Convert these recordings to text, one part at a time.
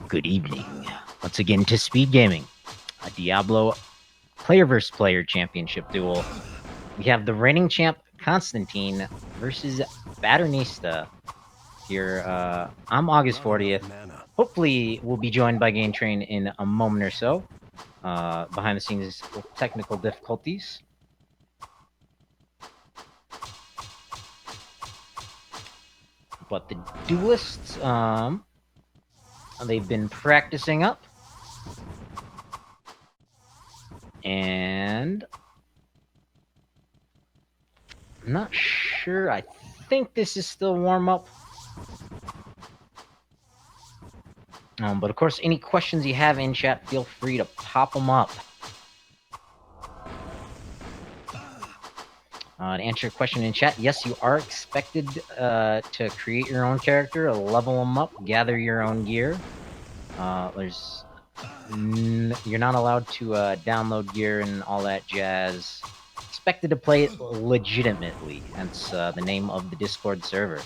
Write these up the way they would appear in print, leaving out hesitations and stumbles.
Good evening. Once again to Speed Gaming, a Diablo player versus player championship duel. We have the reigning champ Constantine versus Badernista here. I'm August 40th. Hopefully, we'll be joined by Game Train in a moment or so. Behind the scenes technical difficulties. But the duelists, they've been practicing up. And I'm not sure. I think this is still warm up. But of course, any questions you have in chat, feel free to pop them up. To answer your question in chat, yes, you are expected to create your own character, level them up, gather your own gear. You're not allowed to download gear and all that jazz. Expected to play it legitimately, hence the name of the Discord server.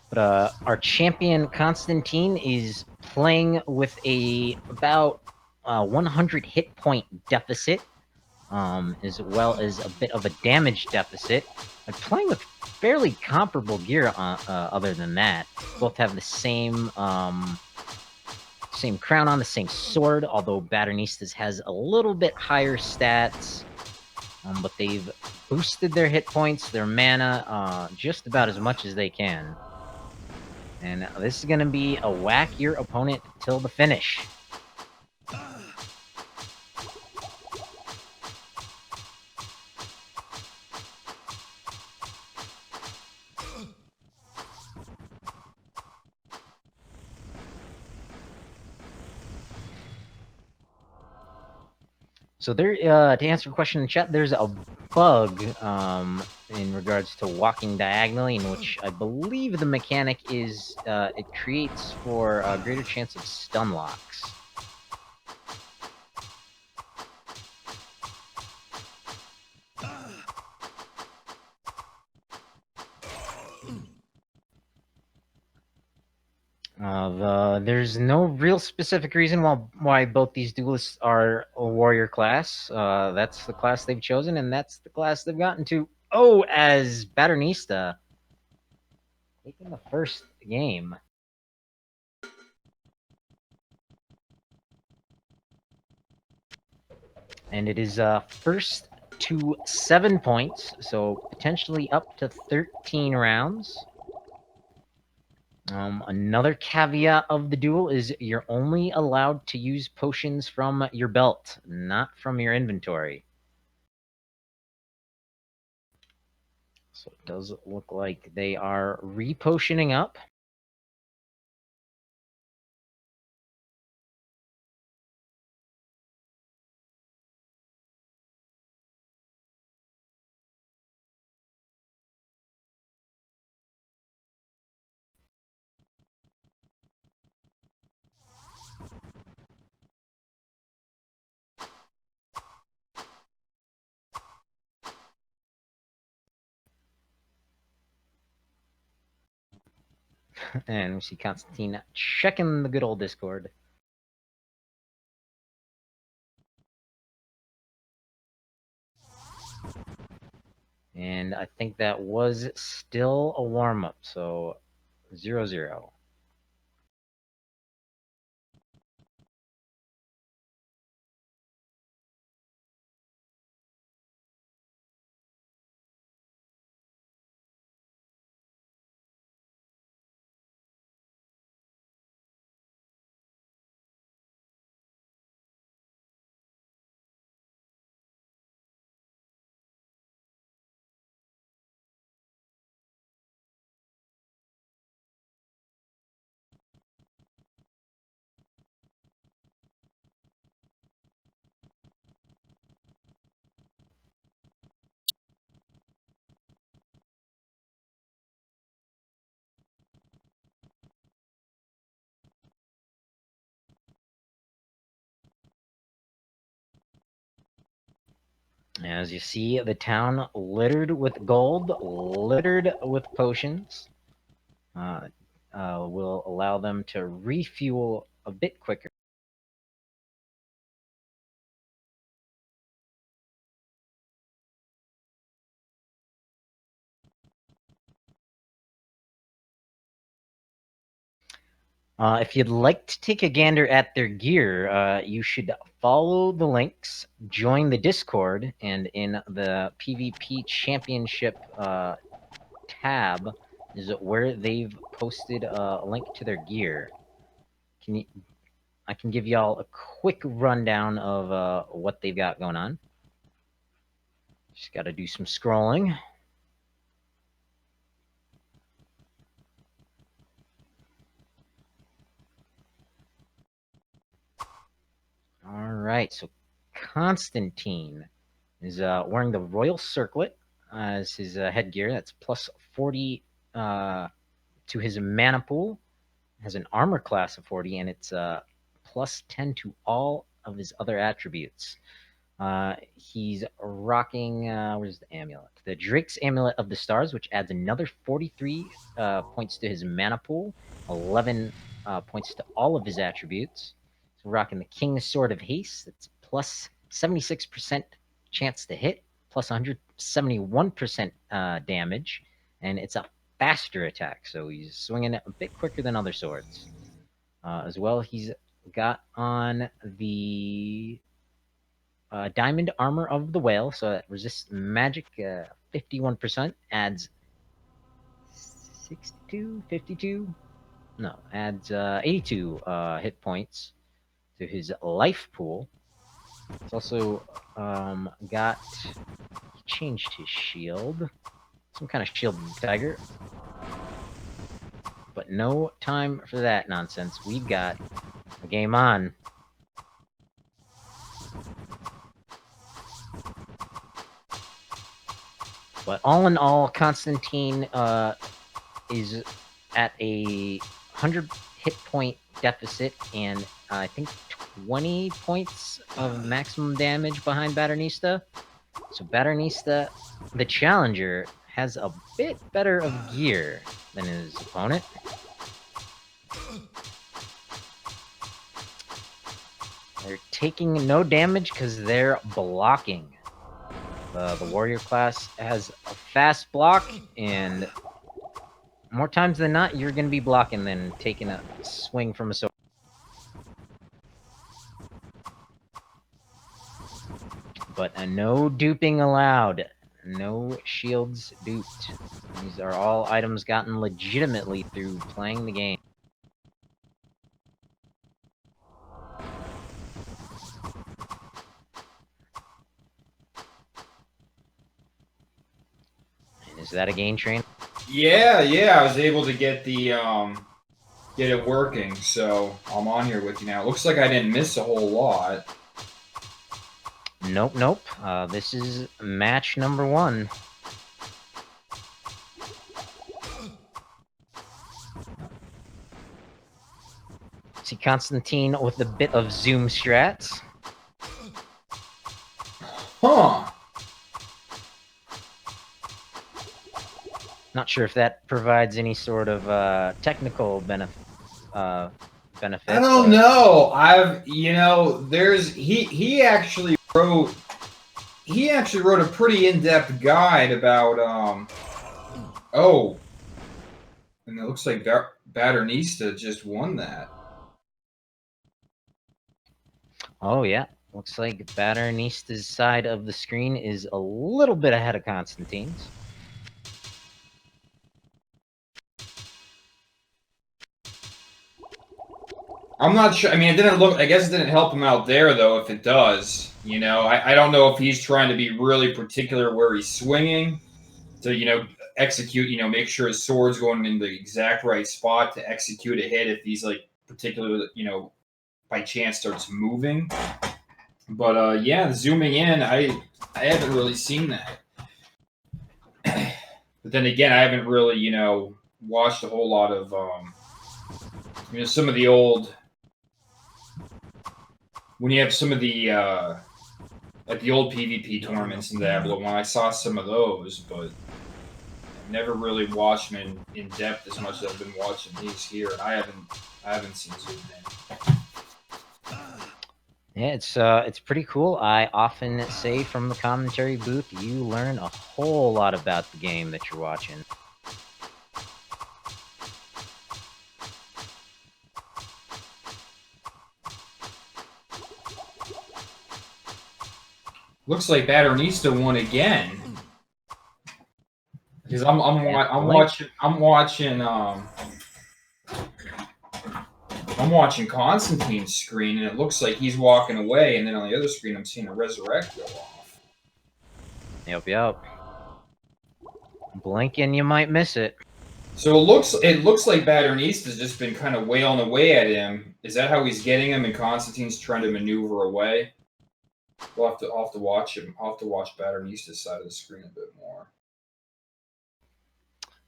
But our champion Constantine is playing with about 100 hit point deficit, as well as a bit of a damage deficit. I'm playing with fairly comparable gear. Other than that, both have the same crown on, the same sword. Although Badernista's has a little bit higher stats, but they've boosted their hit points, their mana, just about as much as they can. And this is going to be a whack your opponent till the finish. So there, to answer your question in chat, there's a bug in regards to walking diagonally, in which I believe the mechanic is it creates for a greater chance of stun locks. There's no real specific reason why both these duelists are a warrior class. That's the class they've chosen, and that's the class they've gotten to. Oh, as Badernista taking the first game. And it is first to 7 points, so potentially up to 13 rounds. Another caveat of the duel is you're only allowed to use potions from your belt, not from your inventory. So it does look like they are repotioning up. And we see Constantine checking the good old Discord. And I think that was still a warm-up, so 0-0. As you see, the town littered with gold, littered with potions. Will allow them to refuel a bit quicker. If you'd like to take a gander at their gear, you should follow the links, join the Discord, and in the PvP Championship tab is where they've posted a link to their gear. I can give y'all a quick rundown of what they've got going on. Just got to do some scrolling. All right, so Constantine is wearing the Royal Circlet as his headgear. That's plus 40 to his mana pool. Has an armor class of 40, and it's plus 10 to all of his other attributes. He's rocking, where's the amulet? The Drake's Amulet of the Stars, which adds another 43 points to his mana pool, 11 points to all of his attributes. So rocking the King's Sword of Haste, that's plus 76% chance to hit, plus 171% damage, and it's a faster attack, so he's swinging it a bit quicker than other swords. As well, he's got on the Diamond Armor of the Whale, so it resists magic 51%, adds 62, 52, no, adds 82 hit points to his life pool. It's also got, he changed his shield, some kind of shield tiger, but no time for that nonsense. We've got a game on. But all in all, Constantine is at a 100 hit point deficit and I think 20 points of maximum damage behind Badernista. So Badernista, the challenger, has a bit better of gear than his opponent. They're taking no damage because they're blocking. The warrior class has a fast block, and more times than not, you're going to be blocking than taking a swing from a sword. But no duping allowed. No shields duped. These are all items gotten legitimately through playing the game. And is that a gain train? Yeah, I was able to get the get it working, so I'm on here with you now. It looks like I didn't miss a whole lot. Nope. This is match number 1. See Constantine with a bit of zoom strats. Huh. Not sure if that provides any sort of technical benefit. I don't know. There's he actually wrote a pretty in-depth guide about and it looks like Badernista just won that. Oh yeah, looks like Badernista's side of the screen is a little bit ahead of Constantine's. I'm not sure. I mean, it didn't look. I guess it didn't help him out there, though. If it does, I don't know if he's trying to be really particular where he's swinging to, execute. Make sure his sword's going in the exact right spot to execute a hit. If he's like particularly, by chance starts moving. But yeah, zooming in, I haven't really seen that. But then again, I haven't really, watched a whole lot of some of the old. When you have some of the like the old PvP tournaments in Diablo 1. I saw some of those, but I never really watched them in depth as much as I've been watching these here, and I haven't seen zoomed in. Yeah, it's pretty cool. I often say from the commentary booth, you learn a whole lot about the game that you're watching. Looks like Badernista won again. Because I'm watching Constantine's screen, and it looks like he's walking away, and then on the other screen, I'm seeing a resurrect go off. Yep. Blink and you might miss it. So it looks like Badernista's just been kind of wailing away at him. Is that how he's getting him, and Constantine's trying to maneuver away? I'll have to watch him. I'll have to watch Badernista's side of the screen a bit more.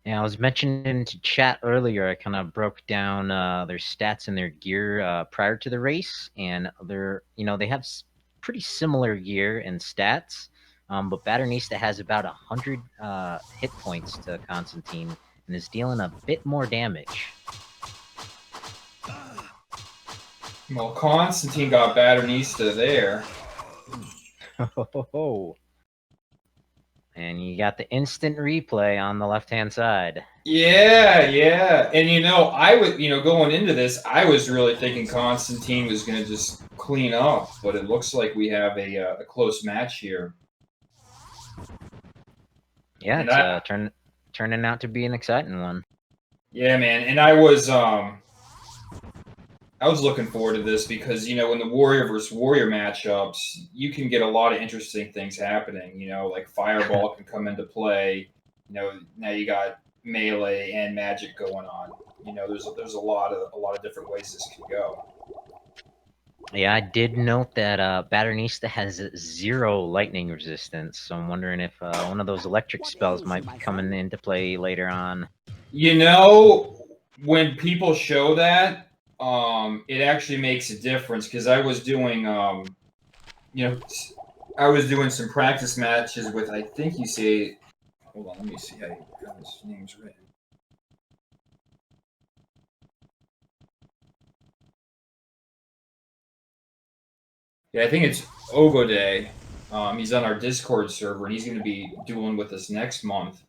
Yeah, I was mentioning to chat earlier, I kind of broke down their stats and their gear prior to the race, and they have pretty similar gear and stats, but Badernista has about 100 hit points to Constantine and is dealing a bit more damage. Well, Constantine got Badernista there. And you got the instant replay on the left-hand side. Yeah. And I would, going into this, I was really thinking Constantine was going to just clean up, but it looks like we have a close match here. Yeah, and it's turning out to be an exciting one. Yeah, man. And I was looking forward to this because, in the Warrior versus Warrior matchups, you can get a lot of interesting things happening. Like Fireball can come into play. Now you got melee and magic going on. There's a lot of different ways this can go. Yeah, I did note that Badernista has 0 lightning resistance, so I'm wondering if one of those electric spells might be coming into play later on. When people show that, it actually makes a difference because I was doing, some practice matches with, I think you say, hold on, let me see how his name's written. Yeah, I think it's Ogode. He's on our Discord server, and he's going to be dueling with us next month.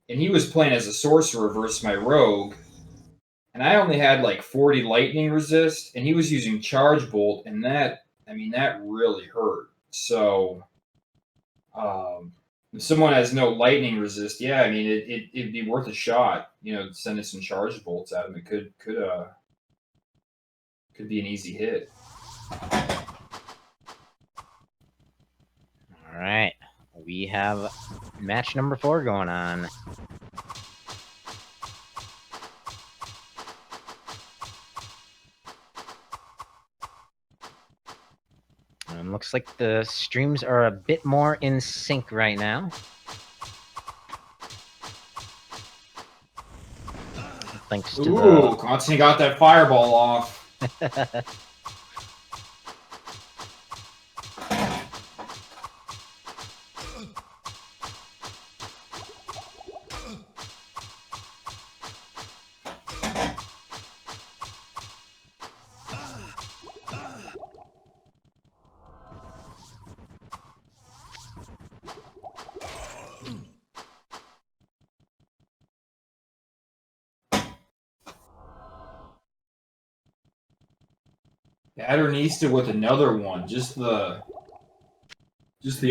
And he was playing as a sorcerer versus my rogue, and I only had like 40 lightning resist, and he was using charge bolt, and that really hurt. So, if someone has no lightning resist, yeah, it'd be worth a shot. Sending some charge bolts at him. It could be an easy hit. All right, we have match number 4 going on. Looks like the streams are a bit more in sync right now. Thanks to Constantine got that fireball off. Badernista with another one. Just the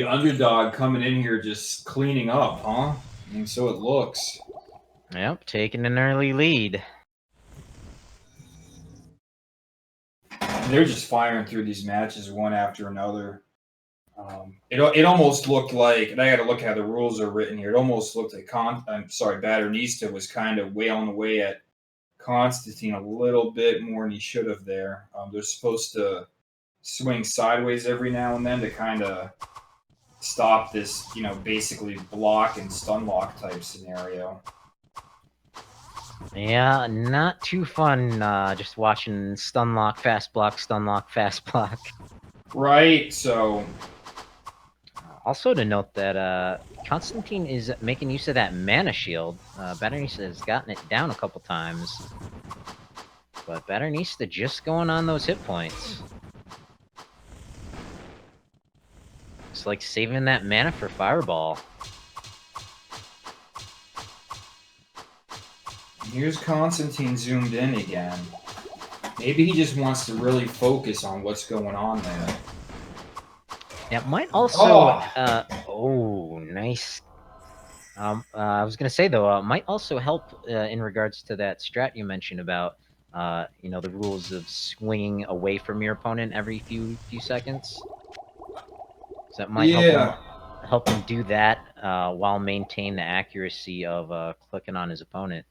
underdog coming in here, just cleaning up, huh? And so it looks. Yep, taking an early lead. They're just firing through these matches one after another. It almost looked like, and I got to look how the rules are written here. It almost looked like Badernista was kind of wailing away at Constantine a little bit more than he should have there. They're supposed to swing sideways every now and then to kind of stop this, basically block and stun lock type scenario. Yeah, not too fun just watching stun lock, fast block, stun lock, fast block. Right, so Also to note that Constantine is making use of that mana shield. Badernista has gotten it down a couple times. But Badernista just going on those hit points. It's like saving that mana for Fireball. Here's Constantine zoomed in again. Maybe he just wants to really focus on what's going on there. It might also... oh, nice. I was gonna say though, it might also help in regards to that strat you mentioned about, the rules of swinging away from your opponent every few seconds. So that might help him do that while maintain the accuracy of clicking on his opponent.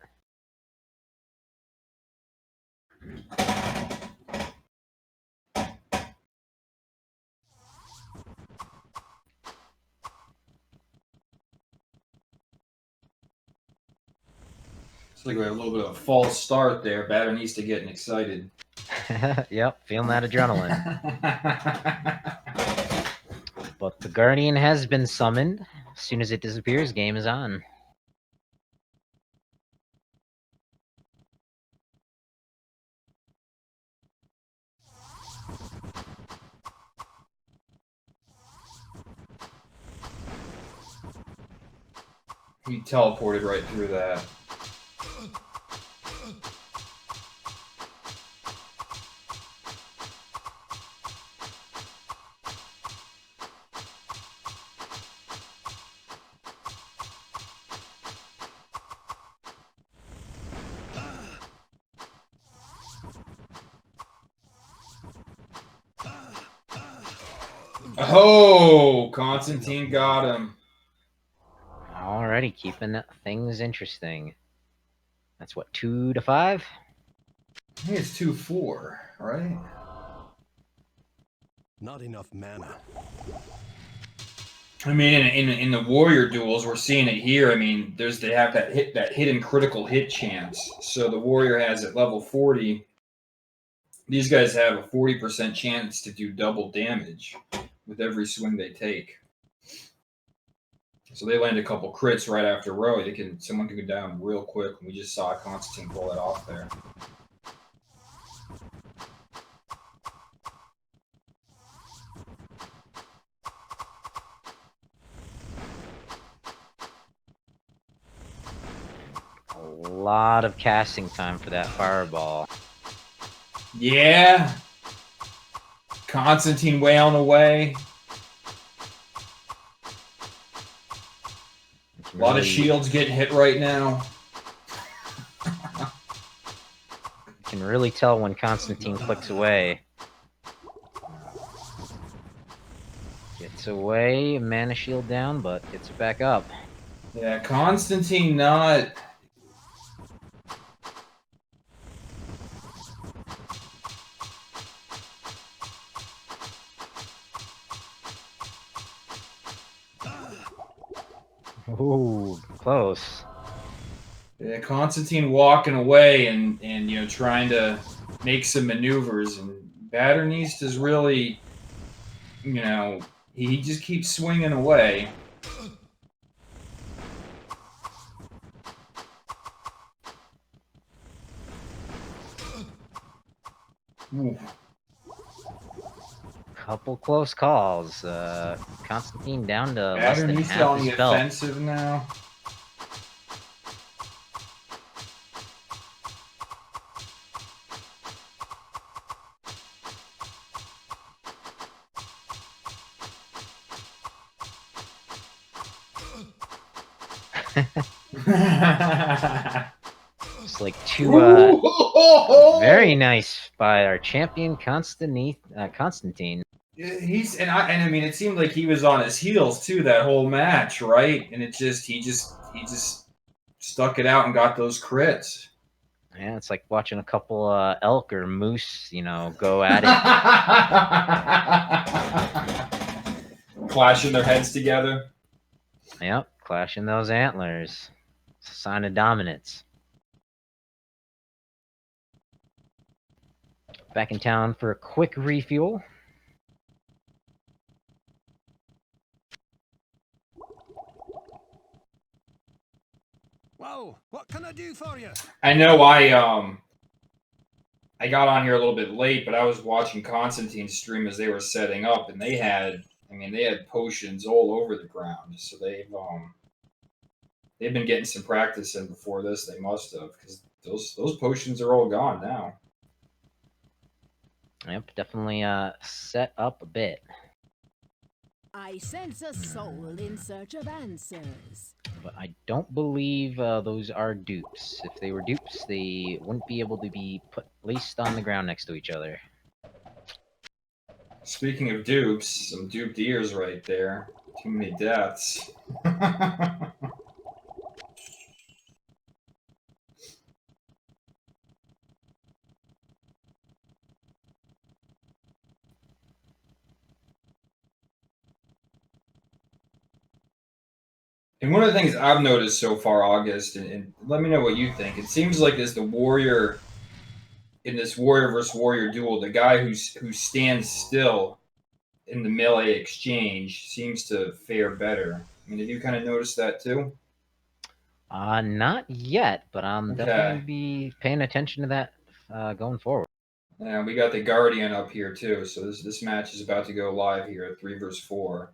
It's like we had a little bit of a false start there. Badernista getting excited. Yep, feeling that adrenaline. But the Guardian has been summoned. As soon as it disappears, game is on. He teleported right through that. Oh, Constantine got him. Alrighty, keeping things interesting. That's what, 2 to 5? I think it's 2-4, right? Not enough mana. I mean, in the warrior duels, we're seeing it here. I mean, they have that hidden critical hit chance. So the warrior has at level 40. These guys have a 40% chance to do double damage with every swing they take. So they land a couple crits right after row. Someone can go down real quick. We just saw Constantine pull that off there. A lot of casting time for that fireball. Yeah. Constantine wailing away. A lot of shields getting hit right now. You can really tell when Constantine clicks away. Gets away, mana shield down, but gets it back up. Yeah, Constantine not... Ooh, close. Yeah, Constantine walking away and trying to make some maneuvers, and Badernista is really, he just keeps swinging away. Ooh. Couple close calls. Constantine down to less than Badernista half on his the belt. offensive now. It's like two very nice by our champion Constantine. I mean, it seemed like he was on his heels too that whole match, right? And he just stuck it out and got those crits. Yeah, it's like watching a couple elk or moose, go at it. Clashing their heads together. Yep, clashing those antlers. It's a sign of dominance. Back in town for a quick refuel. Hello, what can I do for you? I know I got on here a little bit late, but I was watching Constantine's stream as they were setting up, and they had, I mean, they had potions all over the ground. So they've been getting some practice in before this. They must have, because those potions are all gone now. Yep, definitely set up a bit. I sense a soul in search of answers. But I don't believe those are dupes. If they were dupes, they wouldn't be able to be placed on the ground next to each other. Speaking of dupes, some duped ears right there. Too many deaths. And one of the things I've noticed so far, August, and let me know what you think. It seems like as the warrior in this warrior versus warrior duel, the guy who stands still in the melee exchange seems to fare better. I mean, did you kind of notice that too? Not yet, but I'm definitely Okay. gonna be paying attention to that going forward. Yeah, we got the Guardian up here too, so this match is about to go live here at 3 versus 4.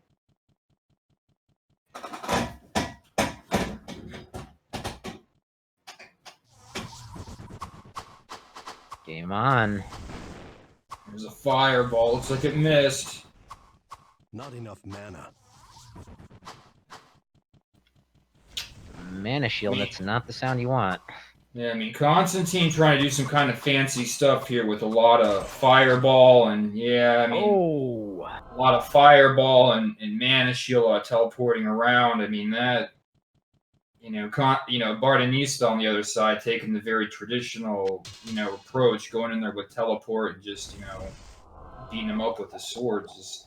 Game on. There's a fireball. Looks like it missed. Not enough mana. Mana shield, that's not the sound you want. Yeah, I mean, Constantine trying to do some kind of fancy stuff here with a lot of fireball and, yeah, I mean, a lot of fireball and mana shield teleporting around. I mean, that, Badernista on the other side taking the very traditional, approach, going in there with teleport and just, beating them up with the swords.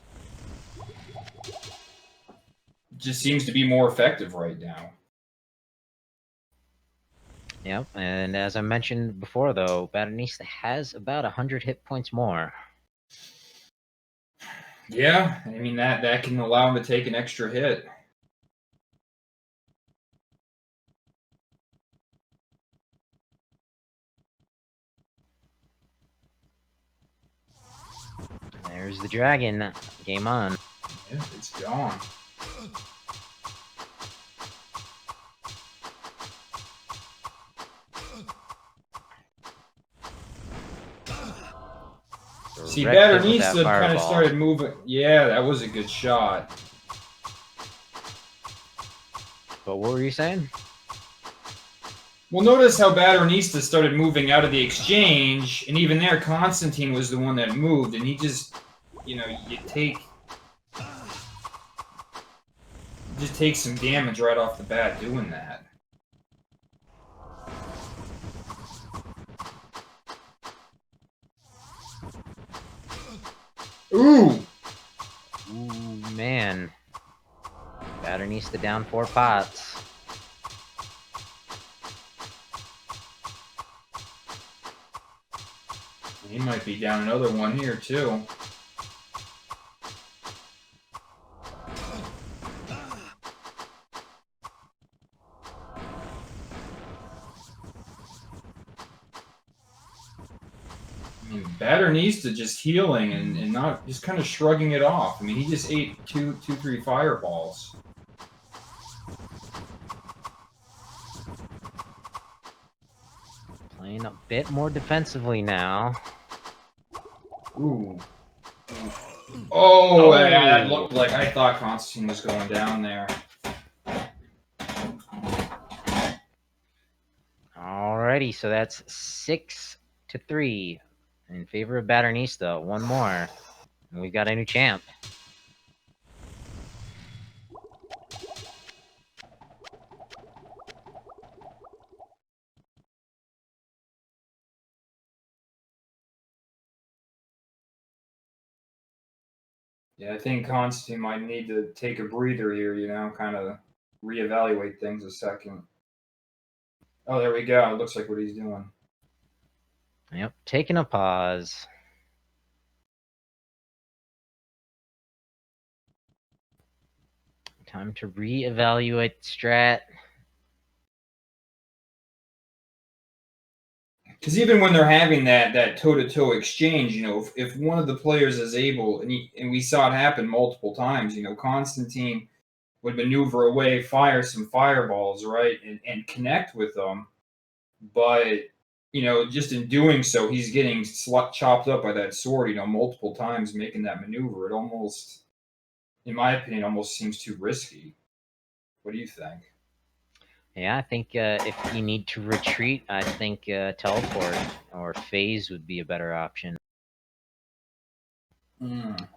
Just seems to be more effective right now. Yep, and as I mentioned before, though, Badernista has about 100 hit points more. Yeah, I mean, that can allow him to take an extra hit. There's the dragon. Game on. Yeah, it's gone. See, Badernista kind of started moving. Yeah, that was a good shot. But what were you saying? Well, notice how Badernista started moving out of the exchange, and even there, Constantine was the one that moved, and he just, you take some damage right off the bat doing that. Ooh! Ooh, man. Badernista down 4 pots. He might be down another one here, too. I mean, Badernista just healing and not just kind of shrugging it off. I mean, he just ate two, 3 fireballs. Playing a bit more defensively now. Ooh. Oh, yeah, that looked like I thought Constantine was going down there. Alrighty, so that's 6-3 in favor of Badernista. One more. And we've got a new champ. Yeah, I think Constantine might need to take a breather here, kind of reevaluate things a second. Oh, there we go. It looks like what he's doing. Yep, taking a pause. Time to reevaluate the strat. Because even when they're having that toe-to-toe exchange, you know, if one of the players is able, and we saw it happen multiple times, you know, Constantine would maneuver away, fire some fireballs, right, and connect with them, but you know, just in doing so, he's getting chopped up by that sword, you know, multiple times, making that maneuver. It almost, in my opinion, almost seems too risky. What do you think? Yeah, I think if you need to retreat, I think teleport or phase would be a better option. Mm.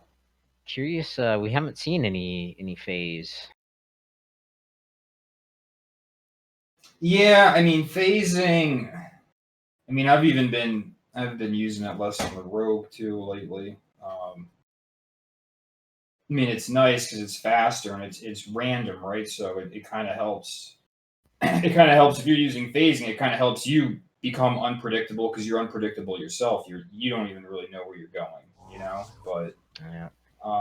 Curious, we haven't seen any phase. Yeah, I mean, phasing. I mean, I've been using it less on the rogue too lately. I mean, it's nice because it's faster and it's random, right? So it kind of helps. It kind of helps if you're using phasing. It kind of helps you become unpredictable because you're unpredictable yourself. You don't even really know where you're going, you know. But Yeah.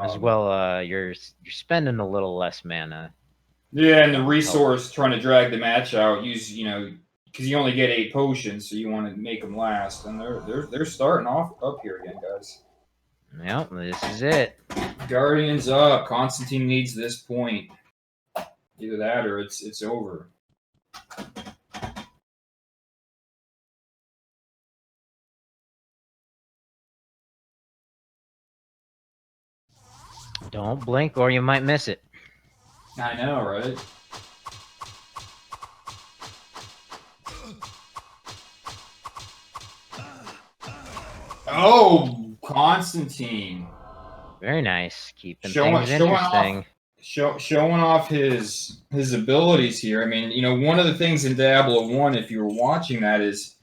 As um, well, you're spending a little less mana. yeah, and the That would help. resource trying to drag the match out, use you know, because you only get 8 potions, so you want to make them last, and they're starting off up here again, guys. Yep, this is it. Guardians up. Constantine needs this point. Either that or it's over. Don't blink or you might miss it. I know, right? Oh, Constantine. Very nice. Keeping Showing things showing interesting. off showing off his abilities here. I mean, you know, one of the things in Diablo 1, if you were watching that, is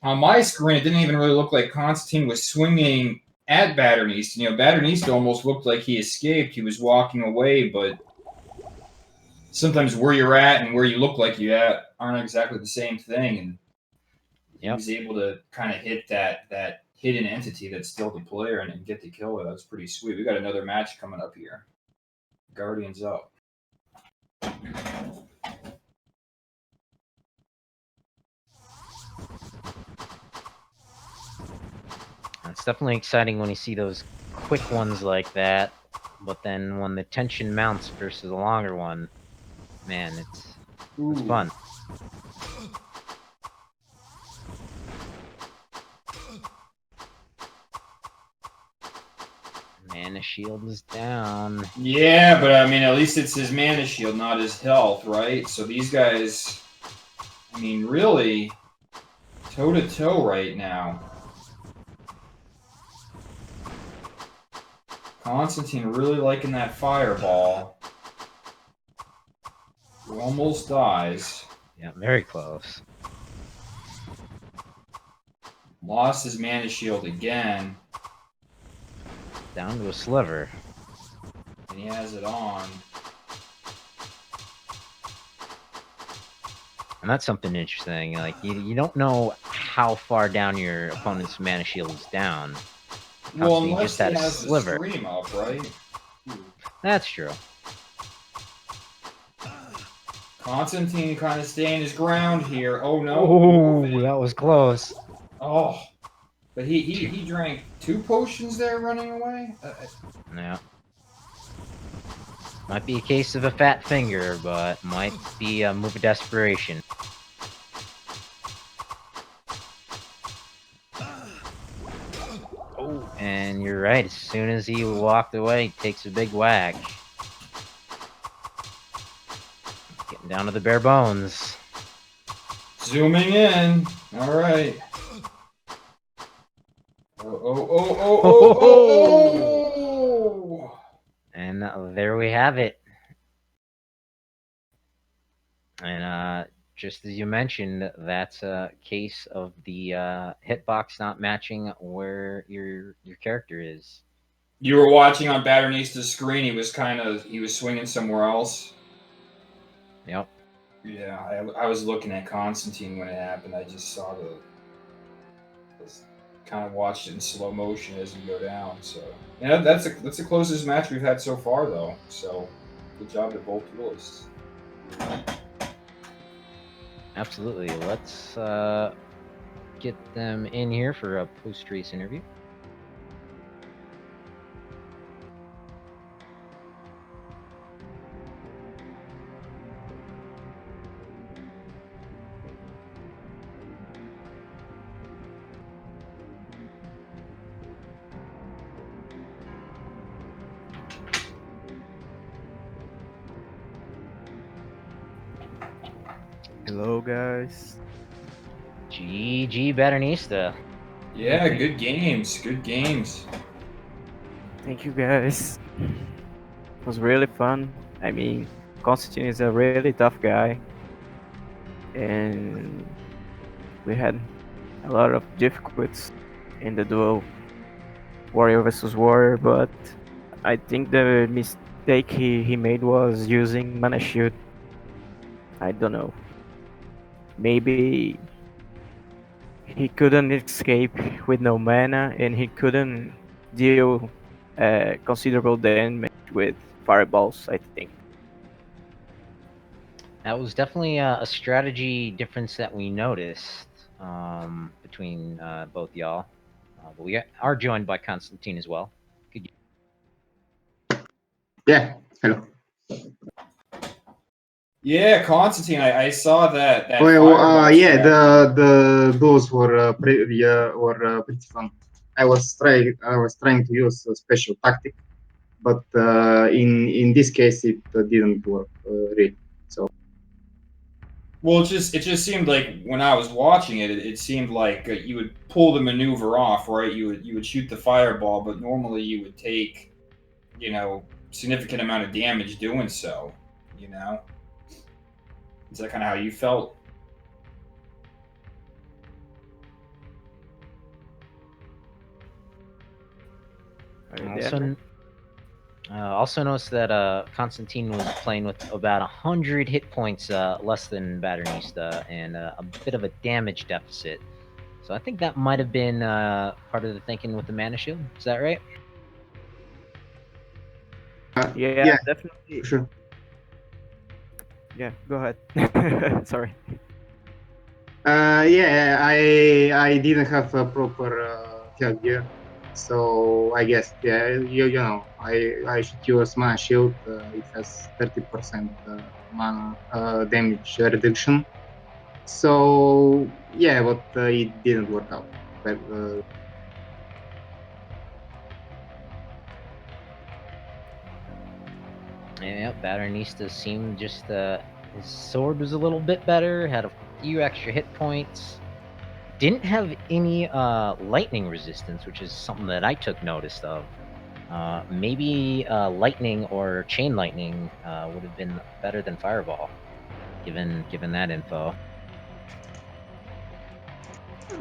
on my screen, it didn't even really look like Constantine was swinging at Badernista. You know, Badernista almost looked like he escaped. He was walking away, but sometimes where you're at and where you look like you're at aren't exactly the same thing. And he Yep. was able to kind of hit that hidden entity that's still the player and get the kill. That was pretty sweet. We got another match coming up here. Guardians up. It's definitely exciting when you see those quick ones like that. But then when the tension mounts versus a longer one, man, it's Ooh. fun. Mana shield is down. Yeah, but I mean, at least it's his mana shield, not his health, right? So these guys, I mean, really toe to toe right now. Constantine really liking that fireball. He almost dies. Yeah, very close. Lost his mana shield again, Down to a sliver. and he has it on. And that's something interesting. Like, you don't know how far down your opponent's mana shield is down. Well, Constantine unless just he had a has the sliver. stream up, right? That's true. Constantine kind of staying his ground here. Oh no! Oh, that was close. Oh, but he drank 2 potions there, running away. Yeah. Might be a case of a fat finger, but might be a move of desperation. Oh, and you're right. As soon as he walked away, he takes a big whack. Getting down to the bare bones. Zooming in. All right. Oh. And there we have it. And just as you mentioned, that's a case of the hitbox not matching where your character is. You were watching on Badernista's screen. He was swinging somewhere else. Yep. Yeah, I was looking at Constantine when it happened. I just saw kind of watched it in slow motion as he go down. So yeah, that's the closest match we've had so far, though. So good job to both duelists. Absolutely. Let's get them in here for a post-race interview. Hello, guys. GG Badernista. Yeah, good games. Good games. Thank you, guys. It was really fun. I mean, Constantine is a really tough guy, and we had a lot of difficulties in the duel, warrior versus warrior. But I think the mistake he made was using mana shield. I don't know. Maybe he couldn't escape with no mana, and he couldn't deal considerable damage with fireballs, I think. That was definitely a strategy difference that we noticed between both y'all. But we are joined by Constantine as well. Could Yeah, hello. Yeah, Constantine, I saw that Well, fireball yeah, strat. those were pretty fun. I was trying to use a special tactic, but in this case it didn't work really. So Well, it just seemed like when I was watching it, it seemed like you would pull the maneuver off, right? You would shoot the fireball, but normally you would take, significant amount of damage doing so. You know, is that kind of how you felt? Are you there, man? also noticed that Constantine was playing with about 100 hit points less than Badernista and a bit of a damage deficit. So I think that might have been part of the thinking with the mana shield. Is that right? Yeah, yeah, definitely. for sure. Yeah, go ahead. Sorry. Yeah, I didn't have a proper health gear, so I guess yeah, I should use mana shield. It has 30% mana damage reduction. So yeah, but it didn't work out. But, Yeah, Badernista seemed just his sword was a little bit better, had a few extra hit points. Didn't have any lightning resistance, which is something that I took notice of. Maybe lightning or chain lightning would have been better than fireball, given that info.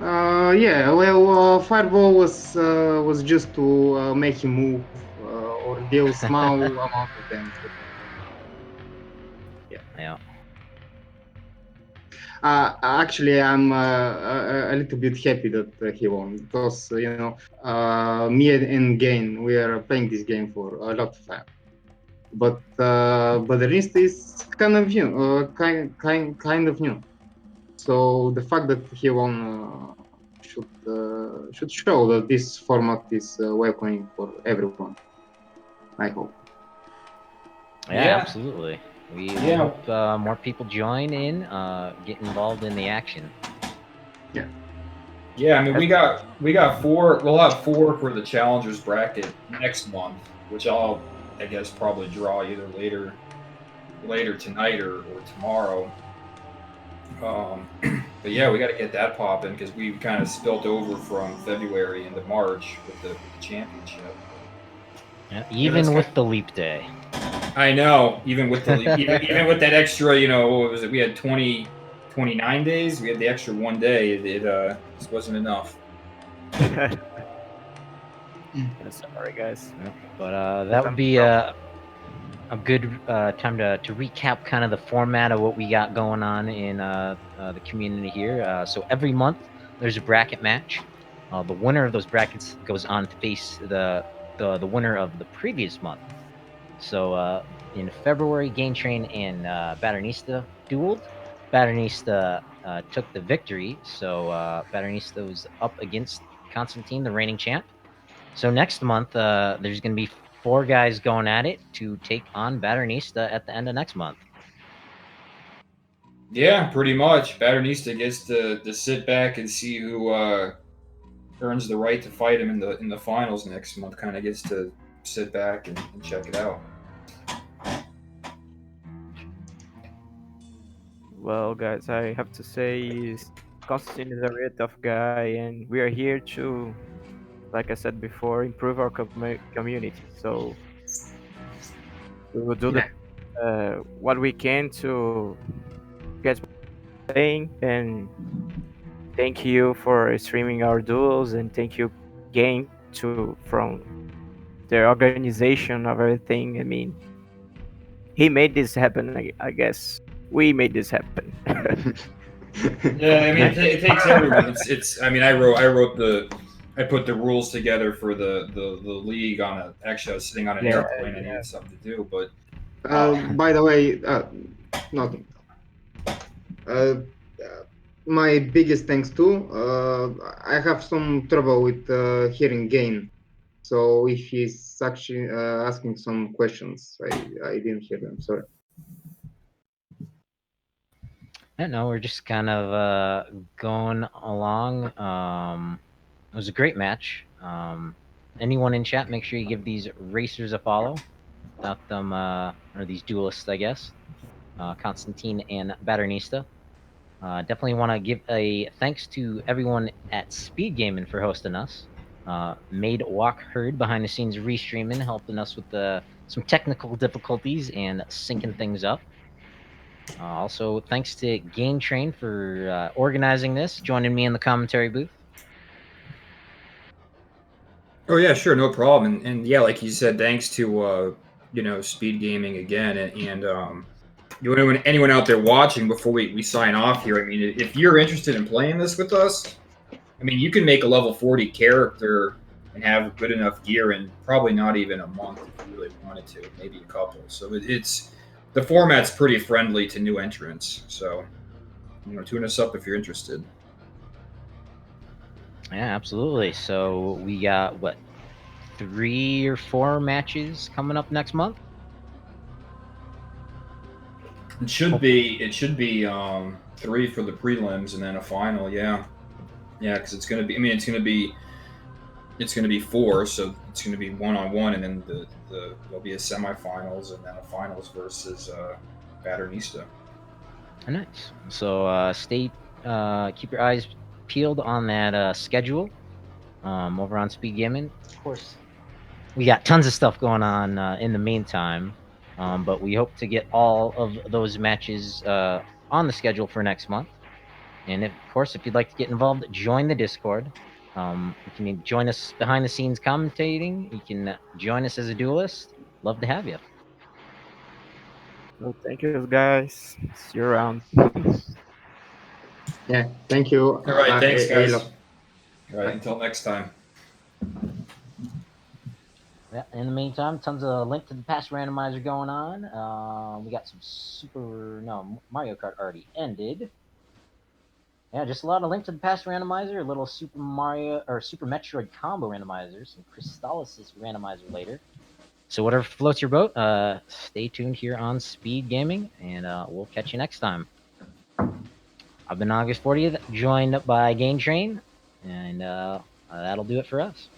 yeah, well, fireball was just to make him move or deal small amount of damage. But, Yeah. actually, I'm a little bit happy that he won because me and Gain we are playing this game for a lot of time. But the list is kind of new, kind of new. So the fact that he won should show that this format is welcoming for everyone. I hope. Yeah, Yeah, absolutely. We yeah, hope more people join in, get involved in the action. Yeah. yeah. I mean, we got four. We'll have four for the challengers bracket next month, which I guess, probably draw either later tonight or tomorrow. But yeah, we got to get that popping because we kind of spilt over from February into March with the championship. Yeah, Yeah, that's even kind with the leap day. I know, even with even with that extra, what was it? We had 29 days. We had the extra one day. It just wasn't enough. Yeah, sorry, guys. Yeah, but that But would I'm be from. a good time to recap kind of the format of what we got going on in the community here. So every month there's a bracket match. The winner of those brackets goes on to face the winner of the previous month. So in February, Gain Train and Badernista dueled. Badernista took the victory. So Badernista was up against Constantine, the reigning champ. So next month, there's going to be 4 guys going at it to take on Badernista at the end of next month. Yeah, pretty much. Badernista gets to sit back and see who earns the right to fight him in the finals next month. Kind of gets to sit back and check it out. Well, guys, I have to say, Constantine is a really tough guy, and we are here to, like I said before, improve our community. So we will do the Yeah. what we can to get playing. And thank you for streaming our duels, and thank you, Game, to from the organization of everything. I mean, he made this happen. I guess we made this happen. Yeah, I mean, Right. it takes everyone. It's. I mean, I put the rules together for the league on a. Actually, I was sitting on an Yeah, airplane. I needed something to do, but By the way, nothing. Uh, my biggest thanks too. I have some trouble with hearing Gain, so if he's actually asking some questions, I didn't hear them. Sorry. Yeah, no, we're just kind of going along. It was a great match. Anyone in chat, make sure you give these racers a follow. Without them, or these duelists, I guess. Constantine and Badernista. Definitely want to give a thanks to everyone at Speed Gaming for hosting us. Made Walk Herd behind the scenes restreaming, helping us with some technical difficulties and syncing things up. Also, thanks to Game Train for organizing this, joining me in the commentary booth. oh yeah, sure, no problem. And yeah, like you said, thanks to Speed Gaming again, and anyone out there watching before we sign off here. I mean, if you're interested in playing this with us, I mean, you can make a level 40 character and have good enough gear in probably not even a month if you really wanted to, maybe a couple. So it's the format's pretty friendly to new entrants. So tune us up if you're interested. Yeah, absolutely. So we got what 3 or 4 matches coming up next month. It should be 3 for the prelims and then a final. Yeah, yeah, because it's gonna be. I mean, it's gonna be 4, so it's gonna be 1-on-1, and then there'll be a semifinals and then a finals versus Badernista. Nice. So keep your eyes peeled on that schedule over on Speed Gaming. Of course, we got tons of stuff going on in the meantime, but we hope to get all of those matches on the schedule for next month. And of course, if you'd like to get involved, join the Discord. You can join us behind the scenes commentating. You can join us as a duelist. Love to have you. well, thank you, guys. See you around. Yeah. Thank you, All right, thanks, guys. Alo. All right, until next time. Yeah, in the meantime, tons of link to the past randomizer going on. We got some Mario Kart already ended. Yeah, just a lot of link to the past randomizer, a little Super Mario or Super Metroid combo randomizer, some Crystallisis randomizer later. So whatever floats your boat, stay tuned here on Speed Gaming, and we'll catch you next time. I've been August 40th, joined by Game Train, and that'll do it for us.